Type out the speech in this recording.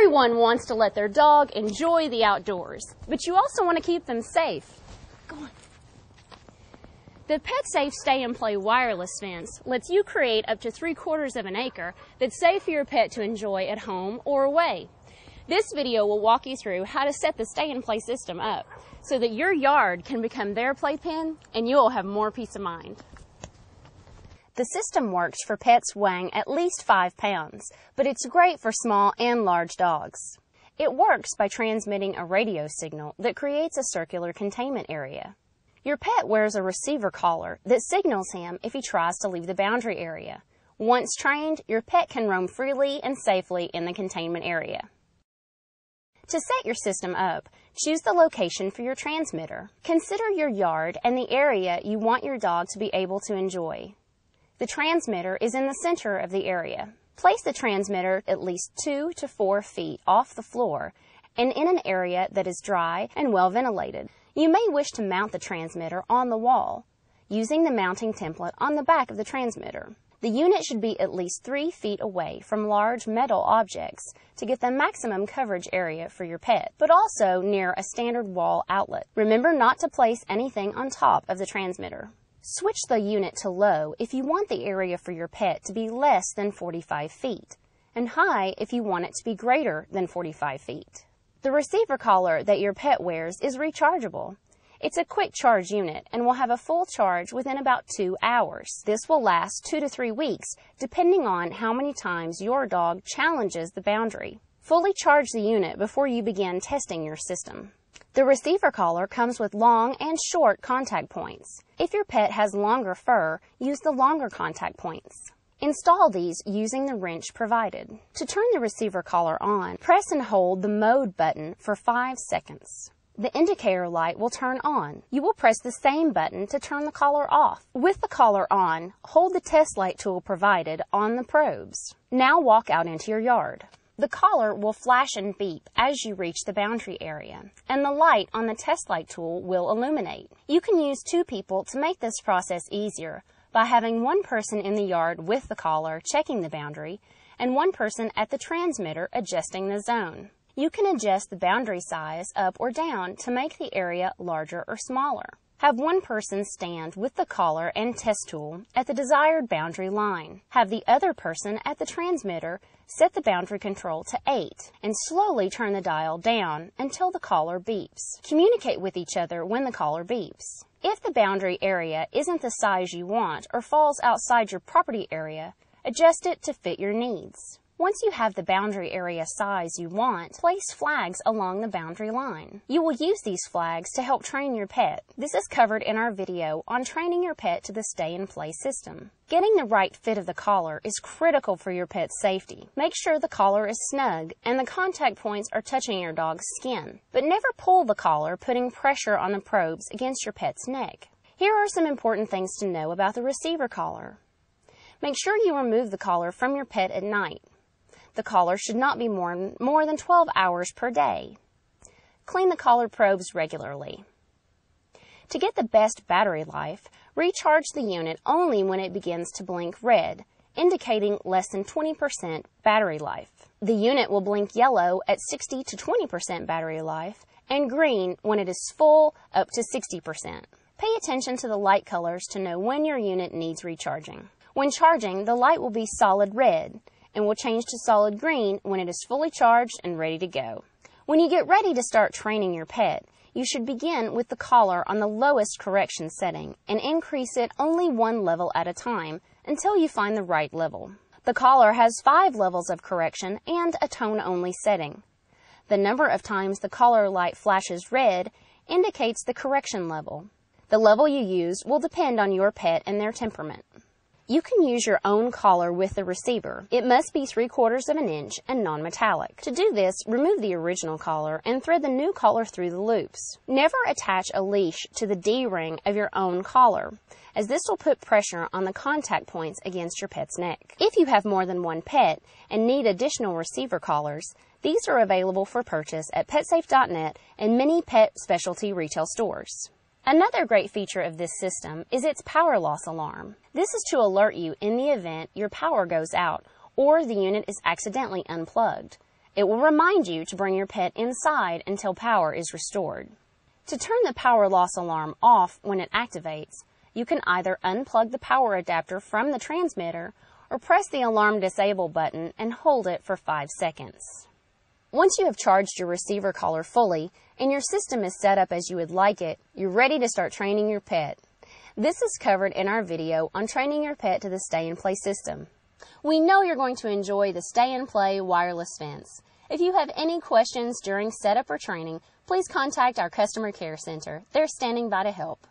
Everyone wants to let their dog enjoy the outdoors, but you also want to keep them safe. Go on. The PetSafe Stay and Play wireless fence lets you create up to 3/4 of an acre that's safe for your pet to enjoy at home or away. This video will walk you through how to set the Stay and Play system up so that your yard can become their playpen and you'll have more peace of mind. The system works for pets weighing at least 5 pounds, but it's great for small and large dogs. It works by transmitting a radio signal that creates a circular containment area. Your pet wears a receiver collar that signals him if he tries to leave the boundary area. Once trained, your pet can roam freely and safely in the containment area. To set your system up, choose the location for your transmitter. Consider your yard and the area you want your dog to be able to enjoy. The transmitter is in the center of the area. Place the transmitter at least 2 to 4 feet off the floor and in an area that is dry and well ventilated. You may wish to mount the transmitter on the wall, using the mounting template on the back of the transmitter. The unit should be at least 3 feet away from large metal objects to get the maximum coverage area for your pet, but also near a standard wall outlet. Remember not to place anything on top of the transmitter. Switch the unit to low if you want the area for your pet to be less than 45 feet, and high if you want it to be greater than 45 feet. The receiver collar that your pet wears is rechargeable. It's a quick charge unit and will have a full charge within about 2 hours. This will last 2 to 3 weeks, depending on how many times your dog challenges the boundary. Fully charge the unit before you begin testing your system. The receiver collar comes with long and short contact points. If your pet has longer fur, use the longer contact points. Install these using the wrench provided. To turn the receiver collar on, press and hold the mode button for 5 seconds. The indicator light will turn on. You will press the same button to turn the collar off. With the collar on, hold the test light tool provided on the probes. Now walk out into your yard. The collar will flash and beep as you reach the boundary area, and the light on the test light tool will illuminate. You can use 2 people to make this process easier by having one person in the yard with the collar checking the boundary and one person at the transmitter adjusting the zone. You can adjust the boundary size up or down to make the area larger or smaller. Have one person stand with the collar and test tool at the desired boundary line. Have the other person at the transmitter set the boundary control to 8 and slowly turn the dial down until the collar beeps. Communicate with each other when the collar beeps. If the boundary area isn't the size you want or falls outside your property area, adjust it to fit your needs. Once you have the boundary area size you want, place flags along the boundary line. You will use these flags to help train your pet. This is covered in our video on training your pet to the Stay and Play system. Getting the right fit of the collar is critical for your pet's safety. Make sure the collar is snug and the contact points are touching your dog's skin. But never pull the collar, putting pressure on the probes against your pet's neck. Here are some important things to know about the receiver collar. Make sure you remove the collar from your pet at night. The collar should not be more than 12 hours per day. Clean the collar probes regularly. To get the best battery life, recharge the unit only when it begins to blink red, indicating less than 20% battery life. The unit will blink yellow at 60 to 20% battery life and green when it is full up to 60%. Pay attention to the light colors to know when your unit needs recharging. When charging, the light will be solid red and will change to solid green when it is fully charged and ready to go. When you get ready to start training your pet, you should begin with the collar on the lowest correction setting and increase it only 1 level at a time until you find the right level. The collar has 5 levels of correction and a tone-only setting. The number of times the collar light flashes red indicates the correction level. The level you use will depend on your pet and their temperament. You can use your own collar with the receiver. It must be 3/4 of an inch and non-metallic. To do this, remove the original collar and thread the new collar through the loops. Never attach a leash to the D-ring of your own collar, as this will put pressure on the contact points against your pet's neck. If you have more than one pet and need additional receiver collars, these are available for purchase at PetSafe.net and many pet specialty retail stores. Another great feature of this system is its power loss alarm. This is to alert you in the event your power goes out or the unit is accidentally unplugged. It will remind you to bring your pet inside until power is restored. To turn the power loss alarm off when it activates, you can either unplug the power adapter from the transmitter or press the alarm disable button and hold it for 5 seconds. Once you have charged your receiver collar fully and your system is set up as you would like it, you're ready to start training your pet. This is covered in our video on training your pet to the Stay and Play system. We know you're going to enjoy the Stay and Play wireless fence. If you have any questions during setup or training, please contact our customer care center. They're standing by to help.